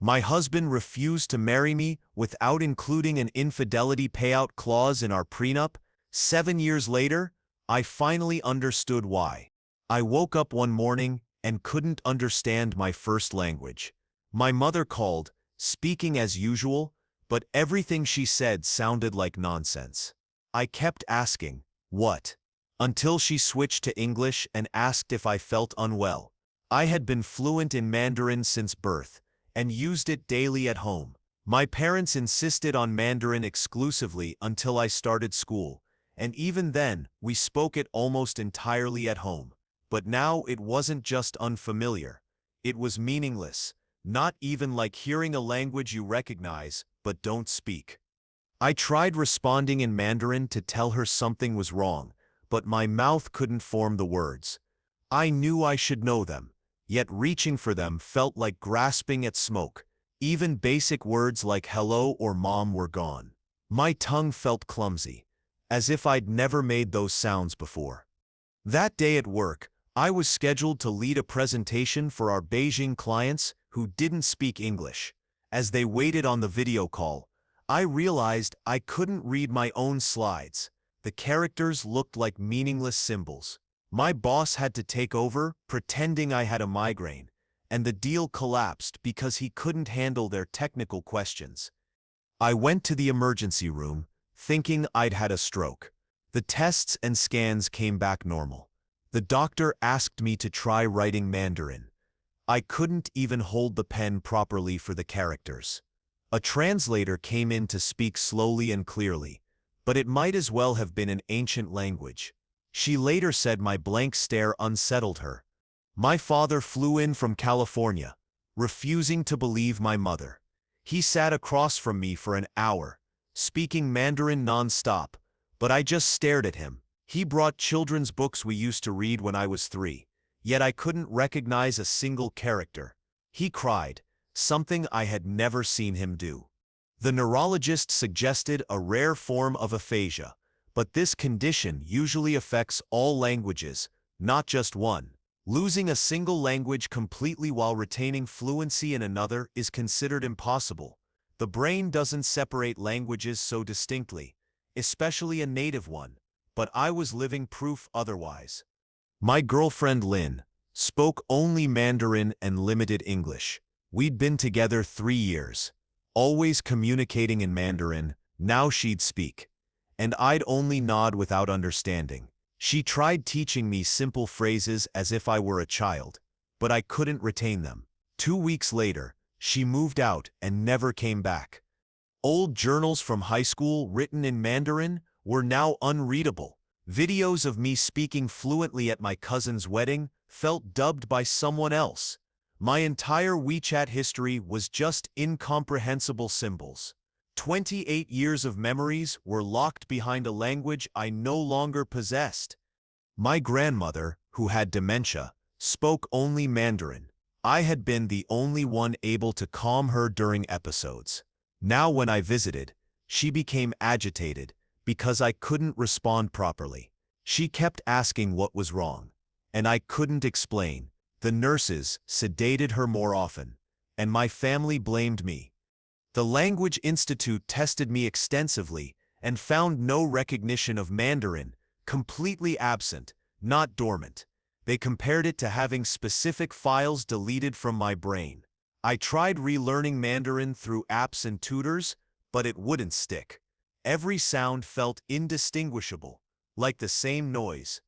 My husband refused to marry me without including an infidelity payout clause in our prenup. 7 years later, I finally understood why. I woke up one morning and couldn't understand my first language. My mother called, speaking as usual, but everything she said sounded like nonsense. I kept asking, "What?" until she switched to English and asked if I felt unwell. I had been fluent in Mandarin since birth and used it daily at home. My parents insisted on Mandarin exclusively until I started school, and even then, we spoke it almost entirely at home. But now it wasn't just unfamiliar. It was meaningless, not even like hearing a language you recognize but don't speak. I tried responding in Mandarin to tell her something was wrong, but my mouth couldn't form the words. I knew I should know them, yet reaching for them felt like grasping at smoke. Even basic words like hello or mom were gone. My tongue felt clumsy, as if I'd never made those sounds before. That day at work, I was scheduled to lead a presentation for our Beijing clients who didn't speak English. As they waited on the video call, I realized I couldn't read my own slides. The characters looked like meaningless symbols. My boss had to take over, pretending I had a migraine, and the deal collapsed because he couldn't handle their technical questions. I went to the emergency room, thinking I'd had a stroke. The tests and scans came back normal. The doctor asked me to try writing Mandarin. I couldn't even hold the pen properly for the characters. A translator came in to speak slowly and clearly, but it might as well have been an ancient language. She later said my blank stare unsettled her. My father flew in from California, refusing to believe my mother. He sat across from me for an hour, speaking Mandarin non-stop, but I just stared at him. He brought children's books we used to read when I was 3, yet I couldn't recognize a single character. He cried, something I had never seen him do. The neurologist suggested a rare form of aphasia, but this condition usually affects all languages, not just one. Losing a single language completely while retaining fluency in another is considered impossible. The brain doesn't separate languages so distinctly, especially a native one, but I was living proof otherwise. My girlfriend Lynn spoke only Mandarin and limited English. We'd been together 3 years, always communicating in Mandarin. Now she'd speak, and I'd only nod without understanding. She tried teaching me simple phrases as if I were a child, but I couldn't retain them. 2 weeks later, she moved out and never came back. Old journals from high school written in Mandarin were now unreadable. Videos of me speaking fluently at my cousin's wedding felt dubbed by someone else. My entire WeChat history was just incomprehensible symbols. 28 years of memories were locked behind a language I no longer possessed. My grandmother, who had dementia, spoke only Mandarin. I had been the only one able to calm her during episodes. Now when I visited, she became agitated because I couldn't respond properly. She kept asking what was wrong, and I couldn't explain. The nurses sedated her more often, and my family blamed me. The Language Institute tested me extensively and found no recognition of Mandarin, completely absent, not dormant. They compared it to having specific files deleted from my brain. I tried relearning Mandarin through apps and tutors, but it wouldn't stick. Every sound felt indistinguishable, like the same noise.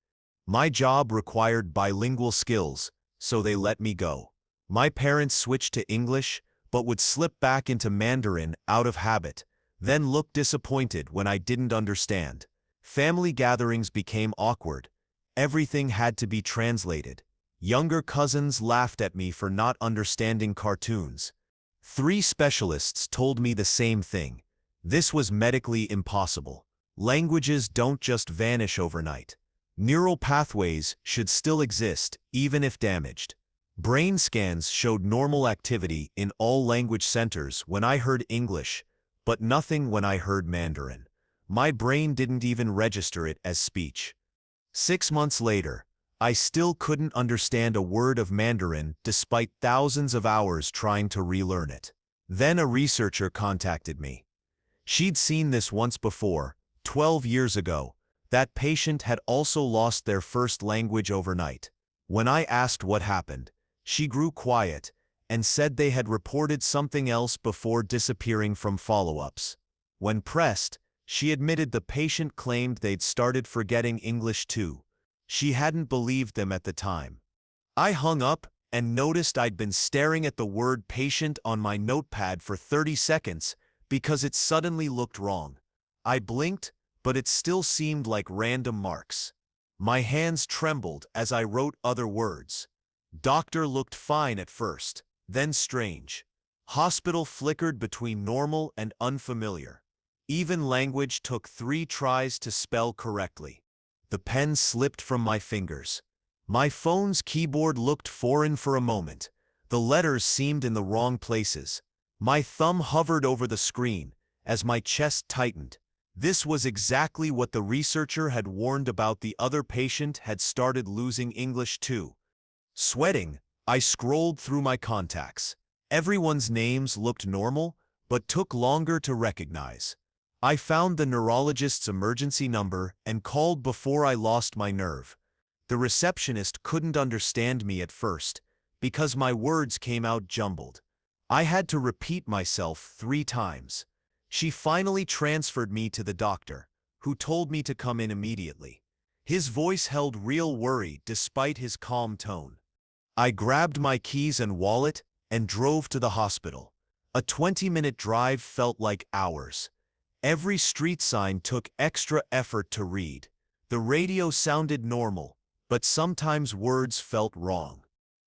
My job required bilingual skills, so they let me go. My parents switched to English, but would slip back into Mandarin out of habit, then look disappointed when I didn't understand. Family gatherings became awkward. Everything had to be translated. Younger cousins laughed at me for not understanding cartoons. 3 specialists told me the same thing. This was medically impossible. Languages don't just vanish overnight. Neural pathways should still exist, even if damaged. Brain scans showed normal activity in all language centers when I heard English, but nothing when I heard Mandarin. My brain didn't even register it as speech. 6 months later, I still couldn't understand a word of Mandarin despite thousands of hours trying to relearn it. Then a researcher contacted me. She'd seen this once before, 12 years ago. That patient had also lost their first language overnight. When I asked what happened, she grew quiet and said they had reported something else before disappearing from follow-ups. When pressed, she admitted the patient claimed they'd started forgetting English too. She hadn't believed them at the time. I hung up and noticed I'd been staring at the word patient on my notepad for 30 seconds because it suddenly looked wrong. I blinked, but it still seemed like random marks. My hands trembled as I wrote other words. Doctor looked fine at first, then strange. Hospital flickered between normal and unfamiliar. Even language took 3 tries to spell correctly. The pen slipped from my fingers. My phone's keyboard looked foreign for a moment. The letters seemed in the wrong places. My thumb hovered over the screen as my chest tightened. This was exactly what the researcher had warned about. The other patient had started losing English too. Sweating, I scrolled through my contacts. Everyone's names looked normal, but took longer to recognize. I found the neurologist's emergency number and called before I lost my nerve. The receptionist couldn't understand me at first, because my words came out jumbled. I had to repeat myself 3 times. She finally transferred me to the doctor, who told me to come in immediately. His voice held real worry despite his calm tone. I grabbed my keys and wallet and drove to the hospital. A 20-minute drive felt like hours. Every street sign took extra effort to read. The radio sounded normal, but sometimes words felt wrong.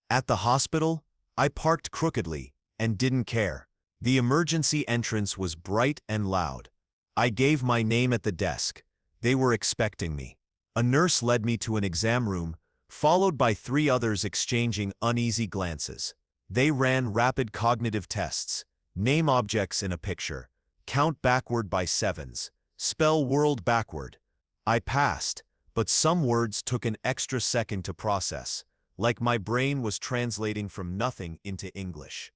At the hospital, I parked crookedly and didn't care. The emergency entrance was bright and loud. I gave my name at the desk. They were expecting me. A nurse led me to an exam room, followed by 3 others exchanging uneasy glances. They ran rapid cognitive tests, name objects in a picture, count backward by 7s, spell world backward. I passed, but some words took an extra second to process, like my brain was translating from nothing into English.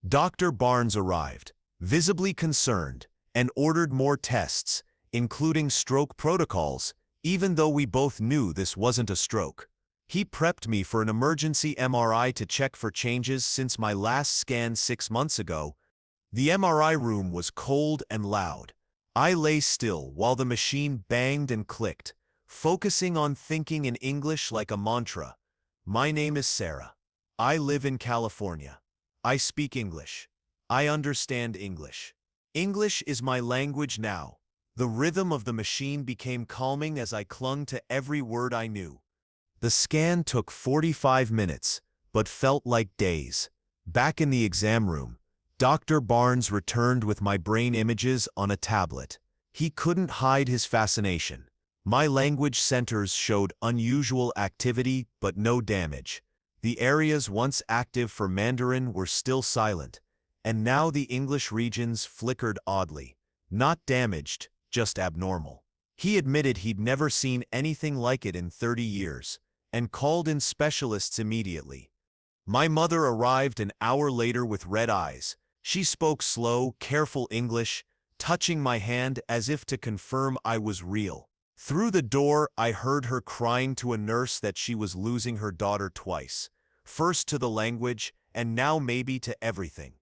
Dr. Barnes arrived, visibly concerned, and ordered more tests, including stroke protocols, even though we both knew this wasn't a stroke. He prepped me for an emergency MRI to check for changes since my last scan 6 months ago. The MRI room was cold and loud. I lay still while the machine banged and clicked, focusing on thinking in English like a mantra. My name is Sarah. I live in California. I speak English. I understand English. English is my language now. The rhythm of the machine became calming as I clung to every word I knew. The scan took 45 minutes, but felt like days. Back in the exam room, Dr. Barnes returned with my brain images on a tablet. He couldn't hide his fascination. My language centers showed unusual activity but no damage. The areas once active for Mandarin were still silent, and now the English regions flickered oddly. Not damaged, just abnormal. He admitted he'd never seen anything like it in 30 years, and called in specialists immediately. My mother arrived an hour later with red eyes. She spoke slow, careful English, touching my hand as if to confirm I was real. Through the door, I heard her crying to a nurse that she was losing her daughter twice. First to the language, and now maybe to everything.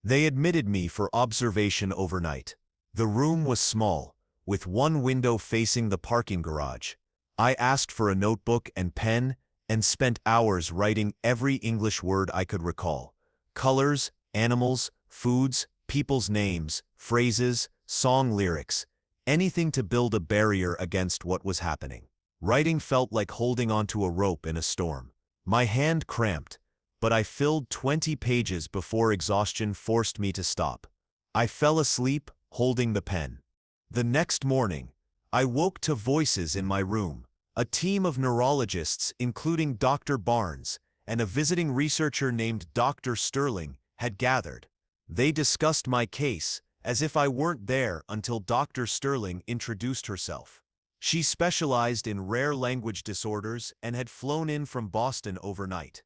They admitted me for observation overnight. The room was small, with one window facing the parking garage. I asked for a notebook and pen, and spent hours writing every English word I could recall. Colors, animals, foods, people's names, phrases, song lyrics, anything to build a barrier against what was happening. Writing felt like holding onto a rope in a storm. My hand cramped, but I filled 20 pages before exhaustion forced me to stop. I fell asleep, holding the pen. The next morning, I woke to voices in my room. A team of neurologists, including Dr. Barnes and a visiting researcher named Dr. Sterling, had gathered. They discussed my case as if I weren't there until Dr. Sterling introduced herself. She specialized in rare language disorders and had flown in from Boston overnight.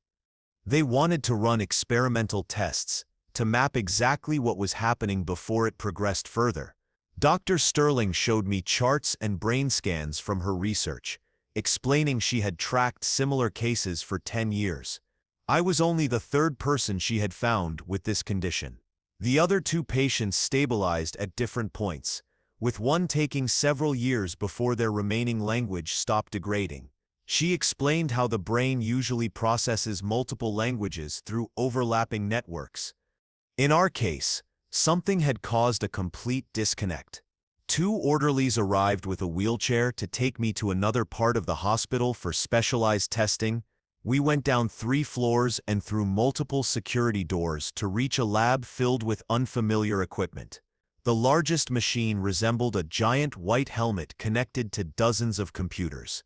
They wanted to run experimental tests to map exactly what was happening before it progressed further. Dr. Sterling showed me charts and brain scans from her research, explaining she had tracked similar cases for 10 years. I was only the third person she had found with this condition. The other two patients stabilized at different points, with one taking several years before their remaining language stopped degrading. She explained how the brain usually processes multiple languages through overlapping networks. In our case, something had caused a complete disconnect. Two orderlies arrived with a wheelchair to take me to another part of the hospital for specialized testing. We went down 3 floors and through multiple security doors to reach a lab filled with unfamiliar equipment. The largest machine resembled a giant white helmet connected to dozens of computers.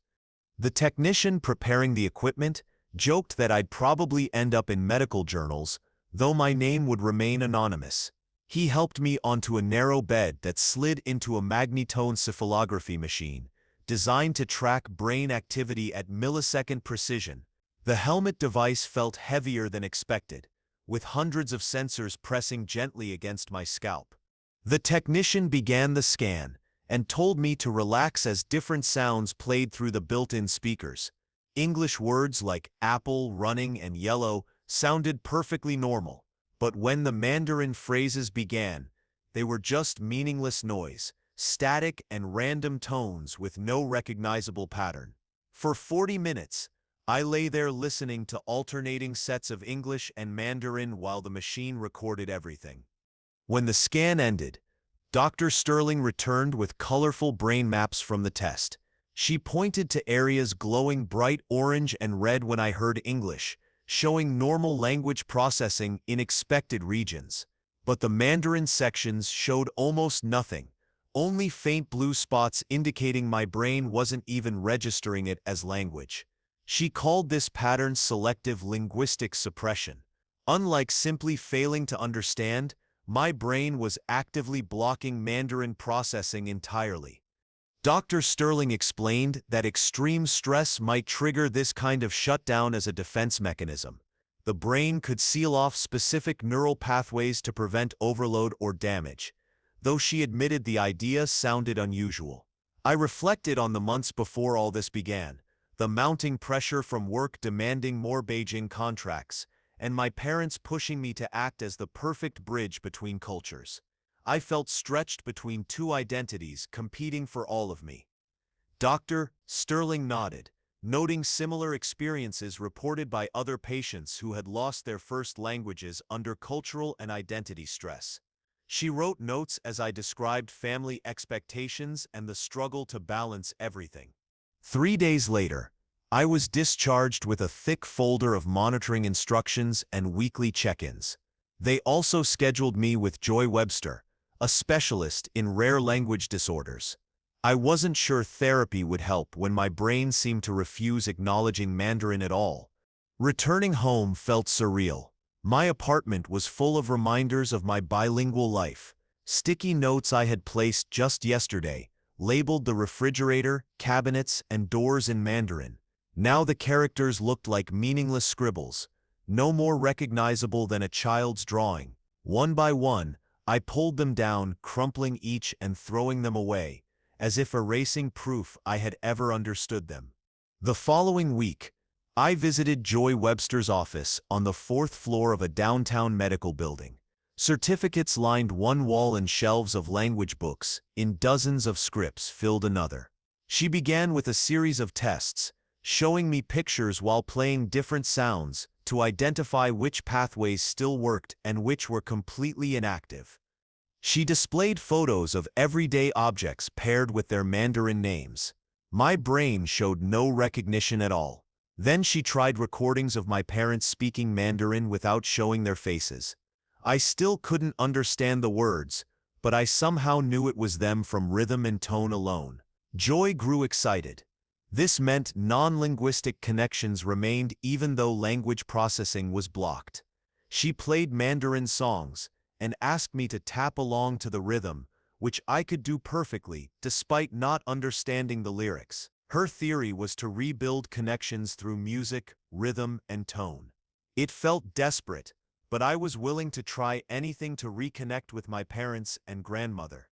The technician preparing the equipment joked that I'd probably end up in medical journals, though my name would remain anonymous. He helped me onto a narrow bed that slid into a magnetoencephalography machine, designed to track brain activity at millisecond precision. The helmet device felt heavier than expected, with hundreds of sensors pressing gently against my scalp. The technician began the scan and told me to relax as different sounds played through the built-in speakers. English words like apple, running, and yellow sounded perfectly normal, but when the Mandarin phrases began, they were just meaningless noise, static and random tones with no recognizable pattern. For 40 minutes, I lay there listening to alternating sets of English and Mandarin while the machine recorded everything. When the scan ended, Dr. Sterling returned with colorful brain maps from the test. She pointed to areas glowing bright orange and red when I heard English, showing normal language processing in expected regions. But the Mandarin sections showed almost nothing, only faint blue spots indicating my brain wasn't even registering it as language. She called this pattern selective linguistic suppression. Unlike simply failing to understand, my brain was actively blocking Mandarin processing entirely. Dr. Sterling explained that extreme stress might trigger this kind of shutdown as a defense mechanism. The brain could seal off specific neural pathways to prevent overload or damage, though she admitted the idea sounded unusual. I reflected on the months before all this began, the mounting pressure from work demanding more Beijing contracts, and my parents pushing me to act as the perfect bridge between cultures. I felt stretched between two identities competing for all of me. Dr. Sterling nodded, noting similar experiences reported by other patients who had lost their first languages under cultural and identity stress. She wrote notes as I described family expectations and the struggle to balance everything. 3 days later, I was discharged with a thick folder of monitoring instructions and weekly check-ins. They also scheduled me with Joy Webster, a specialist in rare language disorders. I wasn't sure therapy would help when my brain seemed to refuse acknowledging Mandarin at all. Returning home felt surreal. My apartment was full of reminders of my bilingual life. Sticky notes I had placed just yesterday labeled the refrigerator, cabinets, and doors in Mandarin. Now the characters looked like meaningless scribbles, no more recognizable than a child's drawing. One by one, I pulled them down, crumpling each and throwing them away, as if erasing proof I had ever understood them. The following week, I visited Joy Webster's office on the 4th floor of a downtown medical building. Certificates lined one wall and shelves of language books, in dozens of scripts filled another. She began with a series of tests, showing me pictures while playing different sounds to identify which pathways still worked and which were completely inactive. She displayed photos of everyday objects paired with their Mandarin names. My brain showed no recognition at all. Then she tried recordings of my parents speaking Mandarin without showing their faces. I still couldn't understand the words, but I somehow knew it was them from rhythm and tone alone. Joy grew excited. This meant non-linguistic connections remained even though language processing was blocked. She played Mandarin songs and asked me to tap along to the rhythm, which I could do perfectly despite not understanding the lyrics. Her theory was to rebuild connections through music, rhythm, and tone. It felt desperate, but I was willing to try anything to reconnect with my parents and grandmother.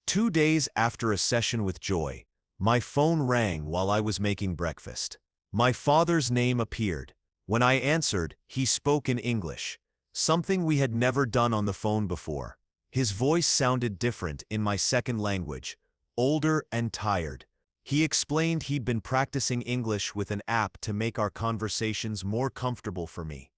2 days after a session with Joy, my phone rang while I was making breakfast. My father's name appeared. When I answered, he spoke in English, something we had never done on the phone before. His voice sounded different in my second language, older and tired. He explained he'd been practicing English with an app to make our conversations more comfortable for me.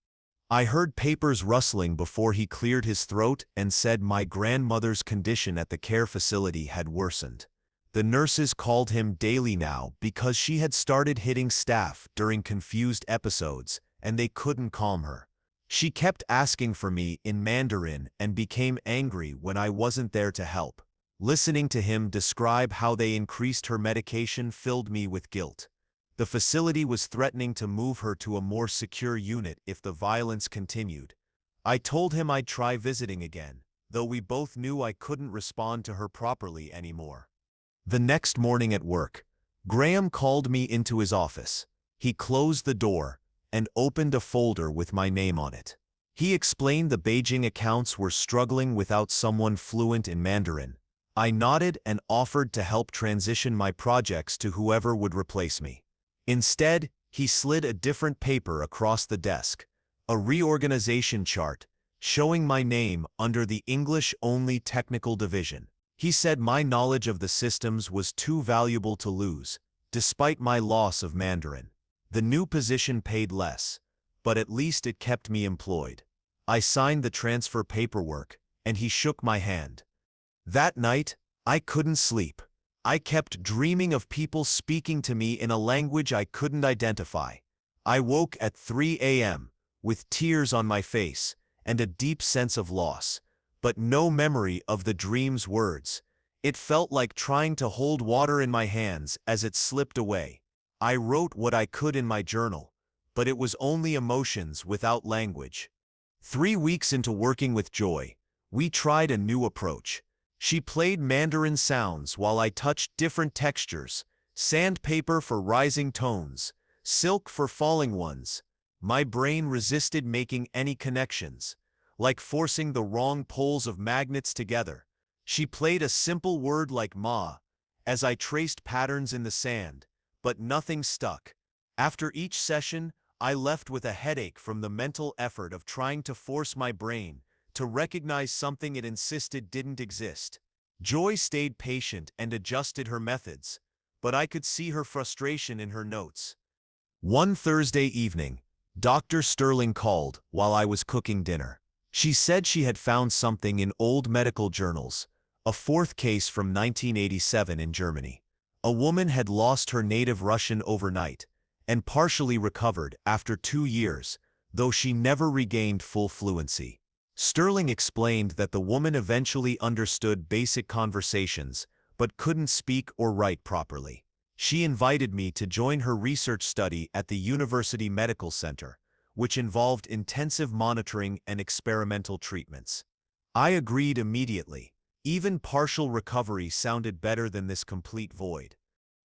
I heard papers rustling before he cleared his throat and said my grandmother's condition at the care facility had worsened. The nurses called him daily now because she had started hitting staff during confused episodes, and they couldn't calm her. She kept asking for me in Mandarin and became angry when I wasn't there to help. Listening to him describe how they increased her medication filled me with guilt. The facility was threatening to move her to a more secure unit if the violence continued. I told him I'd try visiting again, though we both knew I couldn't respond to her properly anymore. The next morning at work, Graham called me into his office. He closed the door and opened a folder with my name on it. He explained the Beijing accounts were struggling without someone fluent in Mandarin. I nodded and offered to help transition my projects to whoever would replace me. Instead, he slid a different paper across the desk, a reorganization chart showing my name under the English-only technical division. He said my knowledge of the systems was too valuable to lose, despite my loss of Mandarin. The new position paid less, but at least it kept me employed. I signed the transfer paperwork, and he shook my hand. That night, I couldn't sleep. I kept dreaming of people speaking to me in a language I couldn't identify. I woke at 3 a.m., with tears on my face and a deep sense of loss, but no memory of the dream's words. It felt like trying to hold water in my hands as it slipped away. I wrote what I could in my journal, but it was only emotions without language. 3 weeks into working with Joy, we tried a new approach. She played Mandarin sounds while I touched different textures, sandpaper for rising tones, silk for falling ones. My brain resisted making any connections, like forcing the wrong poles of magnets together. She played a simple word like ma, as I traced patterns in the sand, but nothing stuck. After each session, I left with a headache from the mental effort of trying to force my brain to recognize something it insisted didn't exist. Joy stayed patient and adjusted her methods, but I could see her frustration in her notes. One Thursday evening, Dr. Sterling called while I was cooking dinner. She said she had found something in old medical journals, a fourth case from 1987 in Germany. A woman had lost her native Russian overnight and partially recovered after 2 years, though she never regained full fluency. Sterling explained that the woman eventually understood basic conversations, but couldn't speak or write properly. She invited me to join her research study at the University Medical Center, which involved intensive monitoring and experimental treatments. I agreed immediately. Even partial recovery sounded better than this complete void.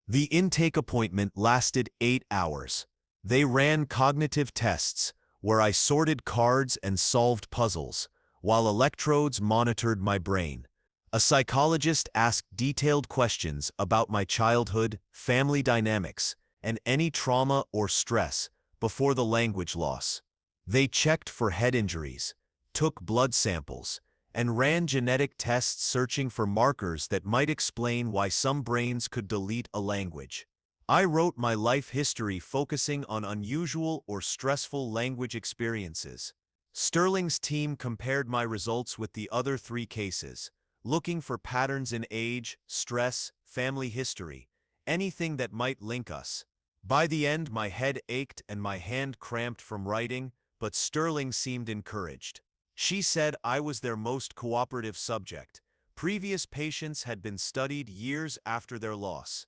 The intake appointment lasted 8 hours. They ran cognitive tests, where I sorted cards and solved puzzles, while electrodes monitored my brain. A psychologist asked detailed questions about my childhood, family dynamics, and any trauma or stress before the language loss. They checked for head injuries, took blood samples, and ran genetic tests searching for markers that might explain why some brains could delete a language. I wrote my life history focusing on unusual or stressful language experiences. Sterling's team compared my results with the other 3 cases, looking for patterns in age, stress, family history, anything that might link us. By the end, my head ached and my hand cramped from writing, but Sterling seemed encouraged. She said I was their most cooperative subject. Previous patients had been studied years after their loss.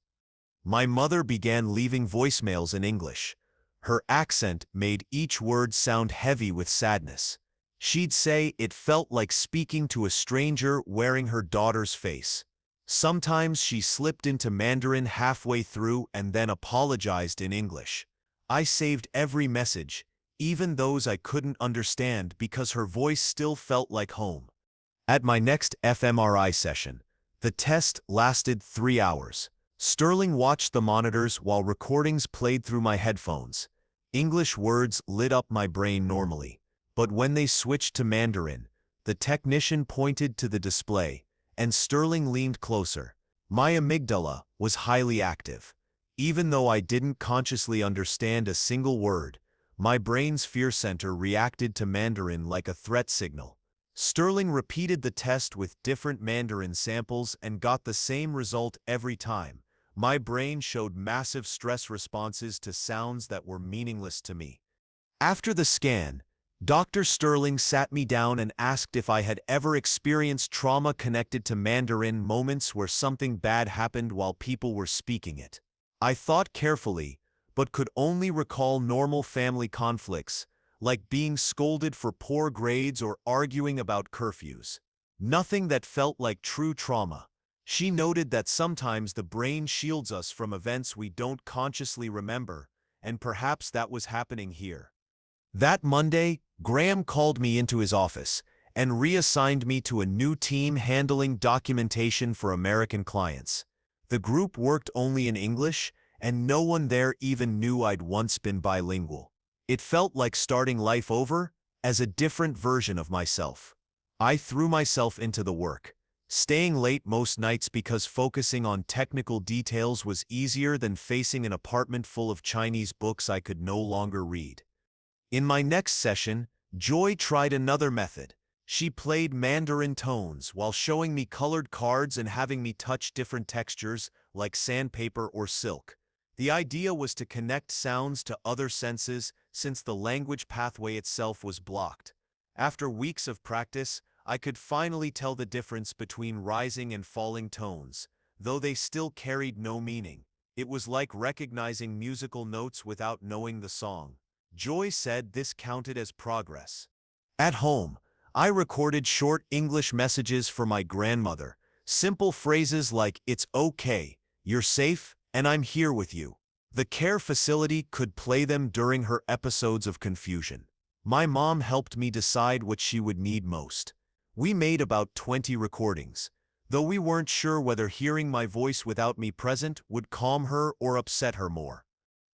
My mother began leaving voicemails in English. Her accent made each word sound heavy with sadness. She'd say it felt like speaking to a stranger wearing her daughter's face. Sometimes she slipped into Mandarin halfway through and then apologized in English. I saved every message, even those I couldn't understand because her voice still felt like home. At my next fMRI session, the test lasted 3 hours. Sterling watched the monitors while recordings played through my headphones. English words lit up my brain normally, but when they switched to Mandarin, the technician pointed to the display, and Sterling leaned closer. My amygdala was highly active. Even though I didn't consciously understand a single word, my brain's fear center reacted to Mandarin like a threat signal. Sterling repeated the test with different Mandarin samples and got the same result every time. My brain showed massive stress responses to sounds that were meaningless to me. After the scan, Dr. Sterling sat me down and asked if I had ever experienced trauma connected to Mandarin, moments where something bad happened while people were speaking it. I thought carefully, but could only recall normal family conflicts, like being scolded for poor grades or arguing about curfews. Nothing that felt like true trauma. She noted that sometimes the brain shields us from events we don't consciously remember, and perhaps that was happening here. That Monday, Graham called me into his office and reassigned me to a new team handling documentation for American clients. The group worked only in English, and no one there even knew I'd once been bilingual. It felt like starting life over as a different version of myself. I threw myself into the work, staying late most nights because focusing on technical details was easier than facing an apartment full of Chinese books I could no longer read. In my next session, Joy tried another method. She played Mandarin tones while showing me colored cards and having me touch different textures like sandpaper or silk. The idea was to connect sounds to other senses since the language pathway itself was blocked. After weeks of practice, I could finally tell the difference between rising and falling tones, though they still carried no meaning. It was like recognizing musical notes without knowing the song. Joy said this counted as progress. At home, I recorded short English messages for my grandmother, simple phrases like "It's okay," "You're safe," and "I'm here with you." The care facility could play them during her episodes of confusion. My mom helped me decide what she would need most. We made about 20 recordings, though we weren't sure whether hearing my voice without me present would calm her or upset her more.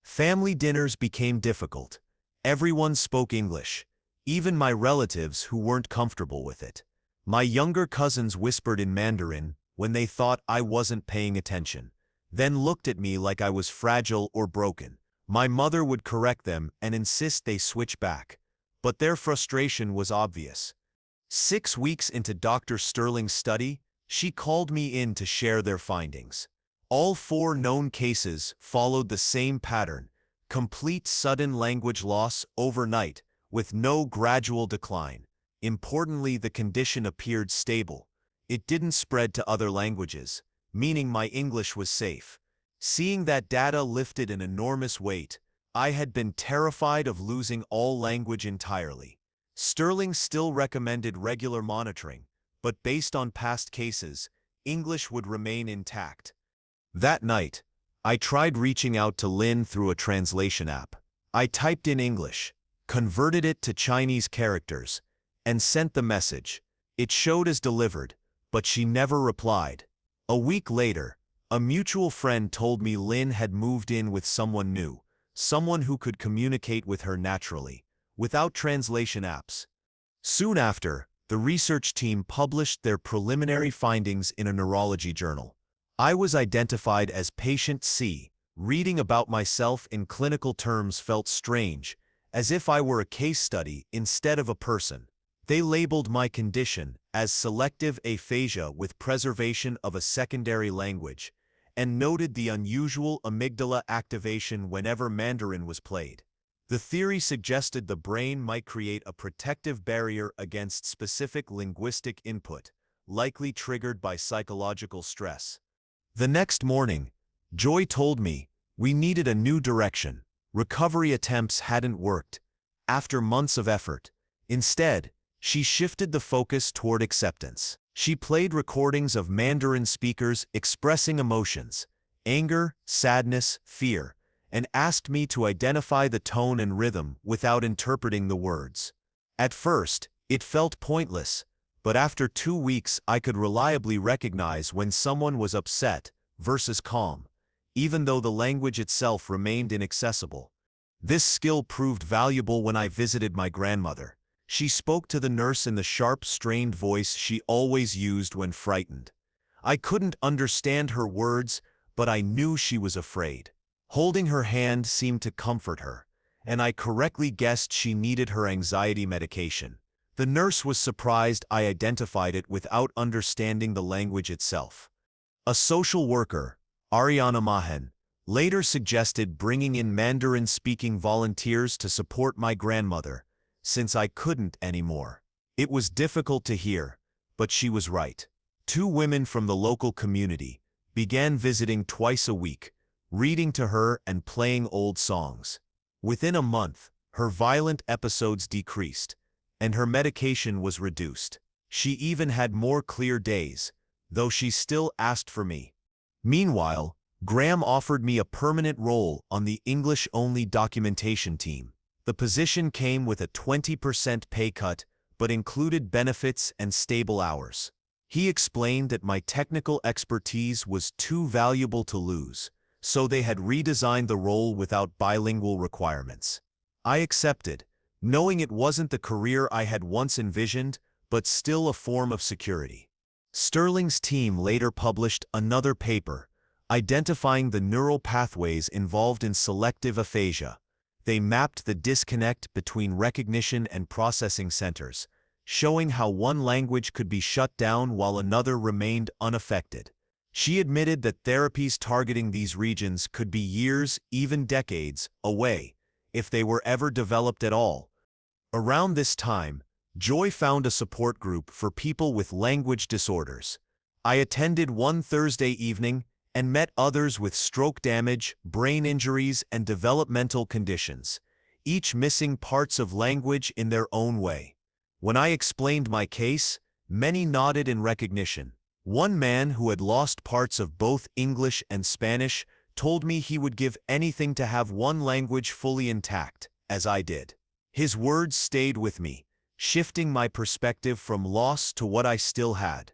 Family dinners became difficult. Everyone spoke English, even my relatives who weren't comfortable with it. My younger cousins whispered in Mandarin when they thought I wasn't paying attention, then looked at me like I was fragile or broken. My mother would correct them and insist they switch back, but their frustration was obvious. 6 weeks into Dr. Sterling's study, she called me in to share their findings. All 4 known cases followed the same pattern: complete sudden language loss overnight, with no gradual decline. Importantly, the condition appeared stable. It didn't spread to other languages, meaning my English was safe. Seeing that data lifted an enormous weight, I had been terrified of losing all language entirely. Sterling still recommended regular monitoring, but based on past cases, English would remain intact. That night, I tried reaching out to Lynn through a translation app. I typed in English, converted it to Chinese characters, and sent the message. It showed as delivered, but she never replied. A week later, a mutual friend told me Lynn had moved in with someone new, someone who could communicate with her naturally, without translation apps. Soon after, the research team published their preliminary findings in a neurology journal. I was identified as patient C. Reading about myself in clinical terms felt strange, as if I were a case study instead of a person. They labeled my condition as selective aphasia with preservation of a secondary language, and noted the unusual amygdala activation whenever Mandarin was played. The theory suggested the brain might create a protective barrier against specific linguistic input, likely triggered by psychological stress. The next morning, Joy told me we needed a new direction. Recovery attempts hadn't worked. After months of effort, instead, she shifted the focus toward acceptance. She played recordings of Mandarin speakers expressing emotions, anger, sadness, fear, and asked me to identify the tone and rhythm without interpreting the words. At first, it felt pointless, but after 2 weeks I could reliably recognize when someone was upset versus calm, even though the language itself remained inaccessible. This skill proved valuable when I visited my grandmother. She spoke to the nurse in the sharp, strained voice she always used when frightened. I couldn't understand her words, but I knew she was afraid. Holding her hand seemed to comfort her, and I correctly guessed she needed her anxiety medication. The nurse was surprised I identified it without understanding the language itself. A social worker, Ariana Mahen, later suggested bringing in Mandarin-speaking volunteers to support my grandmother, since I couldn't anymore. It was difficult to hear, but she was right. 2 women from the local community began visiting twice a week, reading to her and playing old songs. Within a month, her violent episodes decreased, and her medication was reduced. She even had more clear days, though she still asked for me. Meanwhile, Graham offered me a permanent role on the English-only documentation team. The position came with a 20% pay cut, but included benefits and stable hours. He explained that my technical expertise was too valuable to lose, so they had redesigned the role without bilingual requirements. I accepted, knowing it wasn't the career I had once envisioned, but still a form of security. Sterling's team later published another paper, identifying the neural pathways involved in selective aphasia. They mapped the disconnect between recognition and processing centers, showing how one language could be shut down while another remained unaffected. She admitted that therapies targeting these regions could be years, even decades, away, if they were ever developed at all. Around this time, Joy found a support group for people with language disorders. I attended one Thursday evening and met others with stroke damage, brain injuries, and developmental conditions, each missing parts of language in their own way. When I explained my case, many nodded in recognition. One man who had lost parts of both English and Spanish told me he would give anything to have one language fully intact, as I did. His words stayed with me, shifting my perspective from loss to what I still had.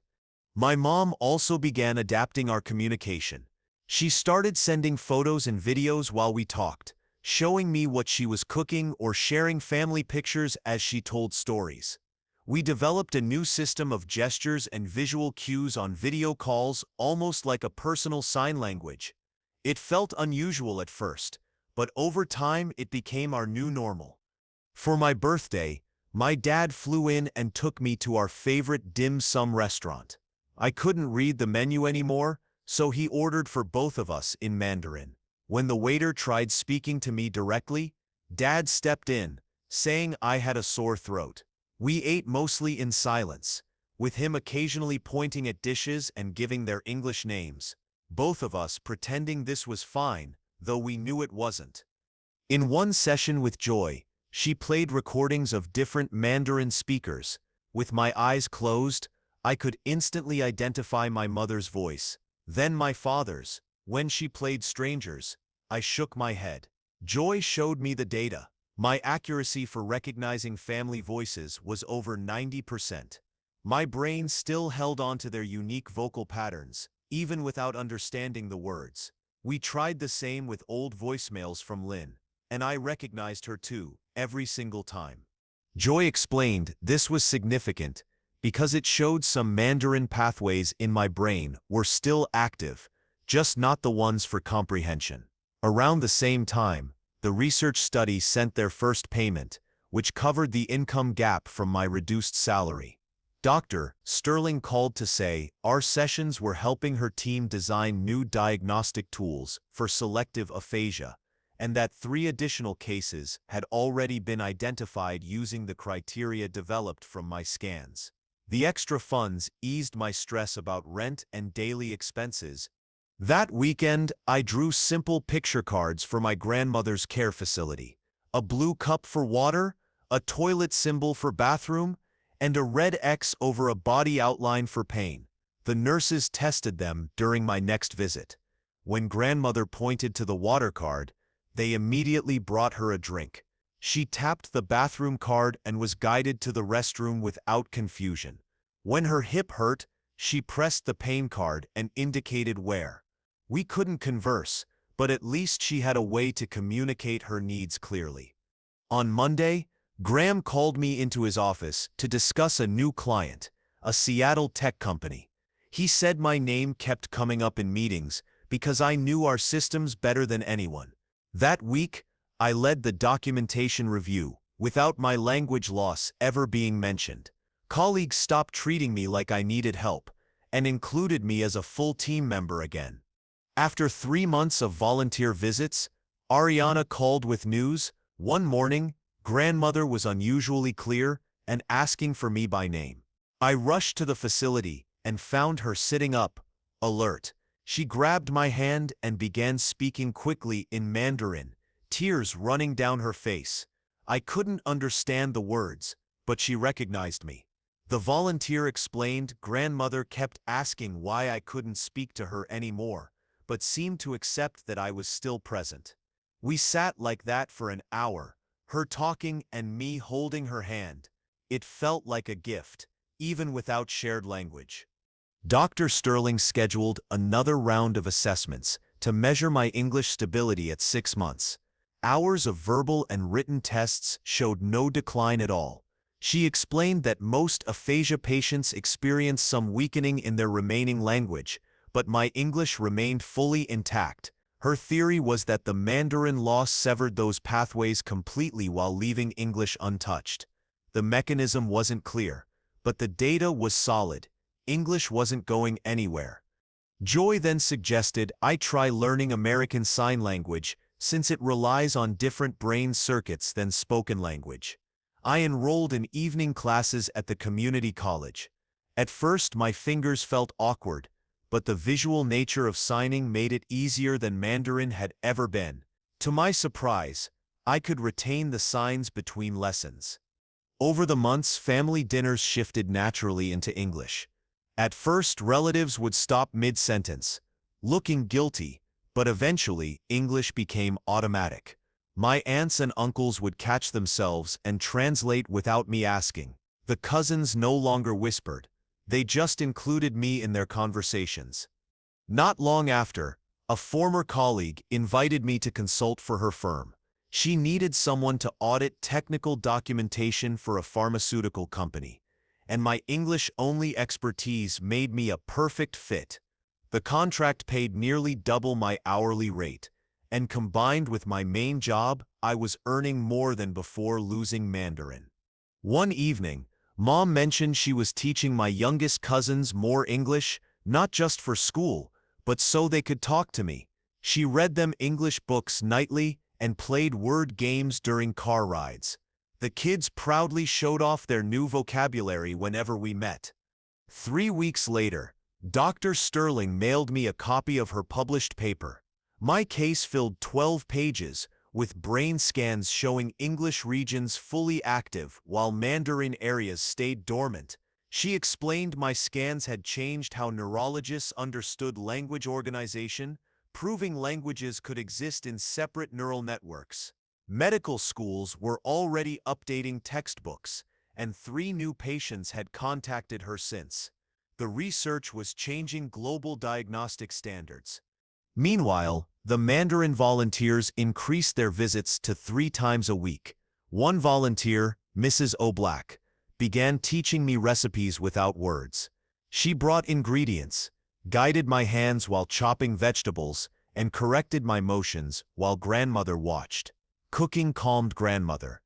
My mom also began adapting our communication. She started sending photos and videos while we talked, showing me what she was cooking or sharing family pictures as she told stories. We developed a new system of gestures and visual cues on video calls, almost like a personal sign language. It felt unusual at first, but over time it became our new normal. For my birthday, my dad flew in and took me to our favorite dim sum restaurant. I couldn't read the menu anymore, so he ordered for both of us in Mandarin. When the waiter tried speaking to me directly, Dad stepped in, saying I had a sore throat. We ate mostly in silence, with him occasionally pointing at dishes and giving their English names, both of us pretending this was fine, though we knew it wasn't. In one session with Joy, she played recordings of different Mandarin speakers. With my eyes closed, I could instantly identify my mother's voice, then my father's. When she played strangers, I shook my head. Joy showed me the data. My accuracy for recognizing family voices was over 90%. My brain still held on to their unique vocal patterns, even without understanding the words. We tried the same with old voicemails from Lynn, and I recognized her too, every single time. Joy explained this was significant because it showed some Mandarin pathways in my brain were still active, just not the ones for comprehension. Around the same time, the research study sent their first payment, which covered the income gap from my reduced salary. Dr. Sterling called to say our sessions were helping her team design new diagnostic tools for selective aphasia, and that 3 additional cases had already been identified using the criteria developed from my scans. The extra funds eased my stress about rent and daily expenses. That weekend, I drew simple picture cards for my grandmother's care facility: a blue cup for water, a toilet symbol for bathroom, and a red X over a body outline for pain. The nurses tested them during my next visit. When grandmother pointed to the water card, They immediately brought her a drink. She tapped the bathroom card and was guided to the restroom without confusion. When her hip hurt, she pressed the pain card and indicated where. We couldn't converse, but at least she had a way to communicate her needs clearly. On Monday, Graham called me into his office to discuss a new client, a Seattle tech company. He said my name kept coming up in meetings because I knew our systems better than anyone. That week, I led the documentation review, without my language loss ever being mentioned. Colleagues stopped treating me like I needed help, and included me as a full team member again. After 3 months of volunteer visits, Ariana called with news. One morning, grandmother was unusually clear and asking for me by name. I rushed to the facility and found her sitting up, alert. She grabbed my hand and began speaking quickly in Mandarin, tears running down her face. I couldn't understand the words, but she recognized me. The volunteer explained grandmother kept asking why I couldn't speak to her anymore, but seemed to accept that I was still present. We sat like that for an hour, her talking and me holding her hand. It felt like a gift, even without shared language. Dr. Sterling scheduled another round of assessments to measure my English stability at 6 months. Hours of verbal and written tests showed no decline at all. She explained that most aphasia patients experience some weakening in their remaining language, but my English remained fully intact. Her theory was that the Mandarin loss severed those pathways completely while leaving English untouched. The mechanism wasn't clear, but the data was solid. English wasn't going anywhere. Joy then suggested I try learning American Sign Language since it relies on different brain circuits than spoken language. I enrolled in evening classes at the community college. At first, my fingers felt awkward, but the visual nature of signing made it easier than Mandarin had ever been. To my surprise, I could retain the signs between lessons. Over the months, family dinners shifted naturally into English. At first, relatives would stop mid-sentence, looking guilty, but eventually, English became automatic. My aunts and uncles would catch themselves and translate without me asking. The cousins no longer whispered. They just included me in their conversations. Not long after, a former colleague invited me to consult for her firm. She needed someone to audit technical documentation for a pharmaceutical company, and my English-only expertise made me a perfect fit. The contract paid nearly double my hourly rate, and combined with my main job, I was earning more than before losing Mandarin. One evening, Mom mentioned she was teaching my youngest cousins more English, not just for school, but so they could talk to me. She read them English books nightly and played word games during car rides. The kids proudly showed off their new vocabulary whenever we met. 3 weeks later, Dr. Sterling mailed me a copy of her published paper. My case filled 12 pages, with brain scans showing English regions fully active while Mandarin areas stayed dormant. She explained my scans had changed how neurologists understood language organization, proving languages could exist in separate neural networks. Medical schools were already updating textbooks, and 3 new patients had contacted her since. The research was changing global diagnostic standards. Meanwhile, the Mandarin volunteers increased their visits to 3 times a week. One volunteer, Mrs. O'Black, began teaching me recipes without words. She brought ingredients, guided my hands while chopping vegetables, and corrected my motions while grandmother watched. Cooking calmed grandmother,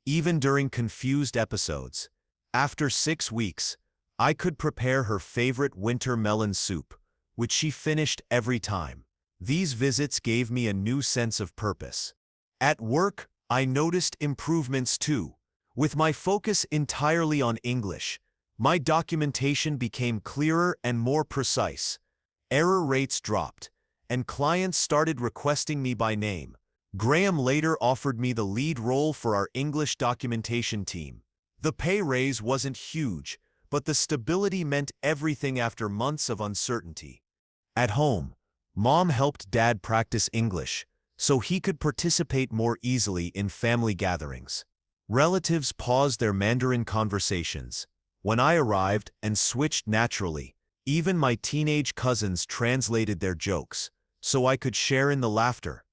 even during confused episodes. After 6 weeks, I could prepare her favorite winter melon soup, which she finished every time. These visits gave me a new sense of purpose. At work, I noticed improvements too. With my focus entirely on English, my documentation became clearer and more precise. Error rates dropped, and clients started requesting me by name. Graham later offered me the lead role for our English documentation team. The pay raise wasn't huge, but the stability meant everything after months of uncertainty. At home, Mom helped Dad practice English, so he could participate more easily in family gatherings. Relatives paused their Mandarin conversations. When I arrived and switched naturally, even my teenage cousins translated their jokes, so I could share in the laughter.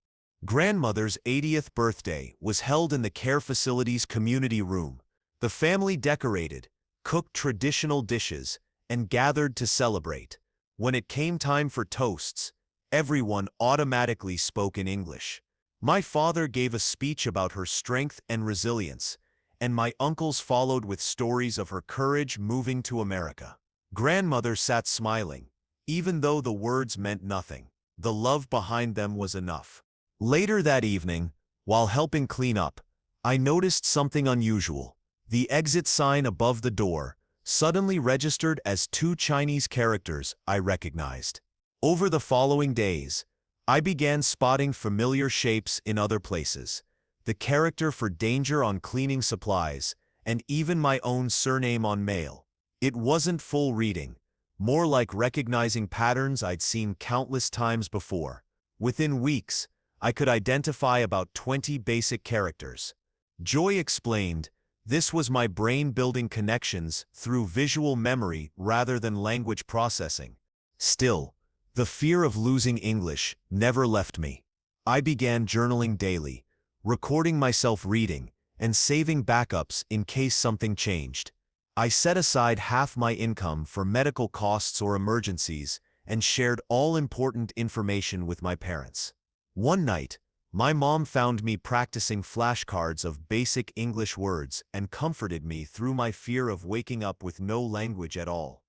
Grandmother's 80th birthday was held in the care facility's community room. The family decorated, cooked traditional dishes, and gathered to celebrate. When it came time for toasts, everyone automatically spoke in English. My father gave a speech about her strength and resilience, and my uncles followed with stories of her courage moving to America. Grandmother sat smiling, even though the words meant nothing. The love behind them was enough. Later that evening, while helping clean up, I noticed something unusual. The exit sign above the door suddenly registered as two Chinese characters I recognized. Over the following days, I began spotting familiar shapes in other places, the character for danger on cleaning supplies, and even my own surname on mail. It wasn't full reading, more like recognizing patterns I'd seen countless times before. Within weeks, I could identify about 20 basic characters. Joy explained, this was my brain building connections through visual memory rather than language processing. Still, the fear of losing English never left me. I began journaling daily, recording myself reading, and saving backups in case something changed. I set aside half my income for medical costs or emergencies and shared all important information with my parents. One night, my mom found me practicing flashcards of basic English words and comforted me through my fear of waking up with no language at all.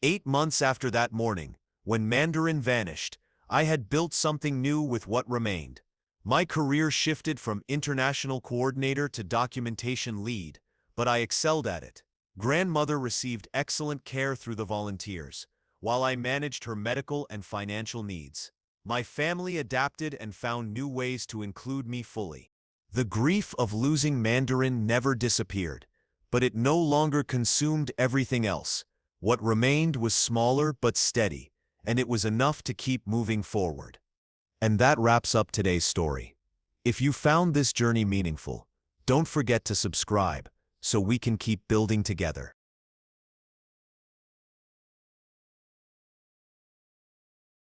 8 months after that morning, when Mandarin vanished, I had built something new with what remained. My career shifted from international coordinator to documentation lead, but I excelled at it. Grandmother received excellent care through the volunteers, while I managed her medical and financial needs. My family adapted and found new ways to include me fully. The grief of losing Mandarin never disappeared, but it no longer consumed everything else. What remained was smaller but steady, and it was enough to keep moving forward. And that wraps up today's story. If you found this journey meaningful, don't forget to subscribe so we can keep building together.